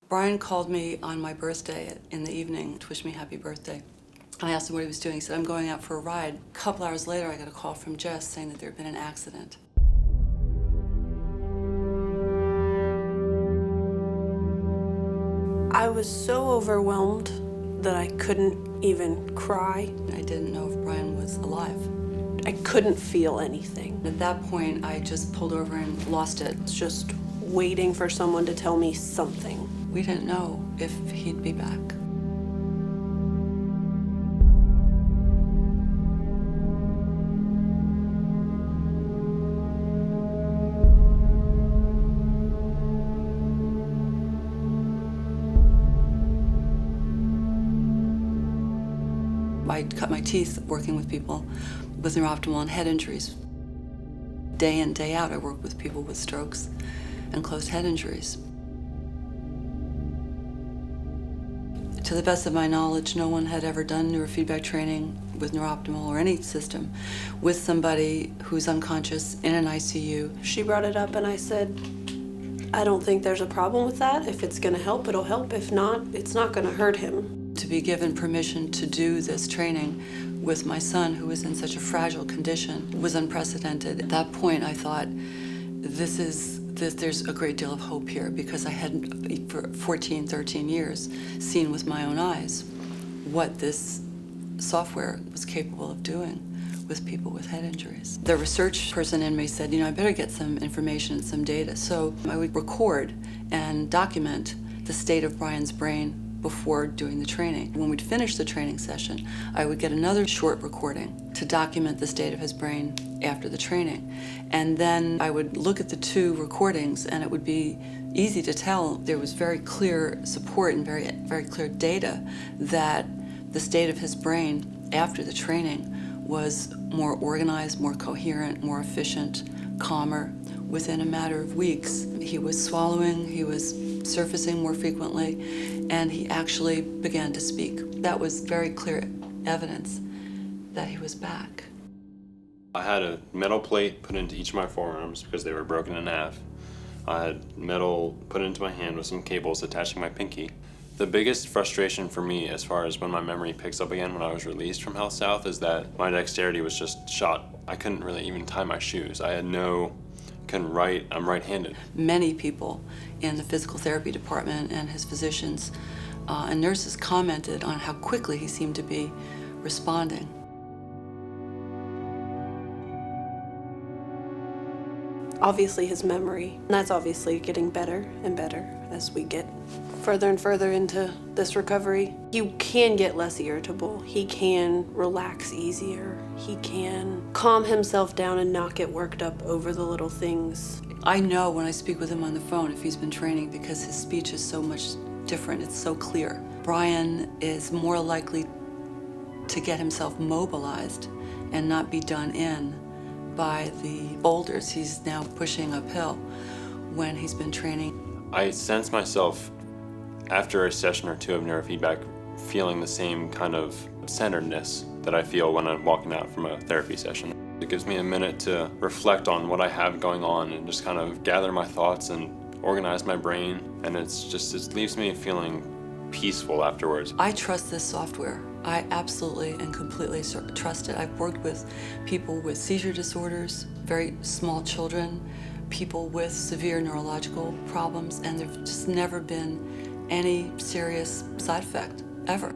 Brian called me on my birthday in the evening to wish me happy birthday. I asked him what he was doing. He said, I'm going out for a ride. A couple hours later, I got a call from Jess saying that there had been an accident. I was so overwhelmed that I couldn't even cry. I didn't know if Brian was alive. I couldn't feel anything. At that point, I just pulled over and lost it. It's just waiting for someone to tell me something. We didn't know if he'd be back. I cut my teeth working with people with NeurOptimal and head injuries. Day in, day out, I work with people with strokes and closed head injuries. To the best of my knowledge, no one had ever done neurofeedback training with NeurOptimal or any system with somebody who's unconscious in an ICU. She brought it up and I said, I don't think there's a problem with that. If it's gonna help, it'll help. If not, it's not gonna hurt him. To be given permission to do this training with my son, who was in such a fragile condition, was unprecedented. At that point, I thought, there's a great deal of hope here, because I had, for 14, 13 years, seen with my own eyes what this software was capable of doing with people with head injuries. The research person in me said, I better get some information and some data. So I would record and document the state of Brian's brain before doing the training. When we'd finish the training session, I would get another short recording to document the state of his brain after the training. And then I would look at the two recordings, and it would be easy to tell there was very clear support and very, very clear data that the state of his brain after the training was more organized, more coherent, more efficient, calmer. Within a matter of weeks, he was swallowing, he was surfacing more frequently, and he actually began to speak. That was very clear evidence that he was back. I had a metal plate put into each of my forearms because they were broken in half. I had metal put into my hand with some cables attaching my pinky. The biggest frustration for me as far as when my memory picks up again when I was released from Health South is that my dexterity was just shot. I couldn't really even tie my shoes. Couldn't write, I'm right-handed. Many people in the physical therapy department and his physicians and nurses commented on how quickly he seemed to be responding. Obviously his memory, and that's obviously getting better and better as we get further and further into this recovery. You can get less irritable. He can relax easier. He can calm himself down and not get worked up over the little things. I know when I speak with him on the phone if he's been training, because his speech is so much different. It's so clear. Brian is more likely to get himself mobilized and not be done in by the boulders he's now pushing uphill when he's been training. I sense myself, after a session or two of neurofeedback, feeling the same kind of centeredness that I feel when I'm walking out from a therapy session. It gives me a minute to reflect on what I have going on and just kind of gather my thoughts and organize my brain, and it leaves me feeling peaceful afterwards. I trust this software. I absolutely and completely trust it. I've worked with people with seizure disorders, very small children, people with severe neurological problems, and there's just never been any serious side effect, ever.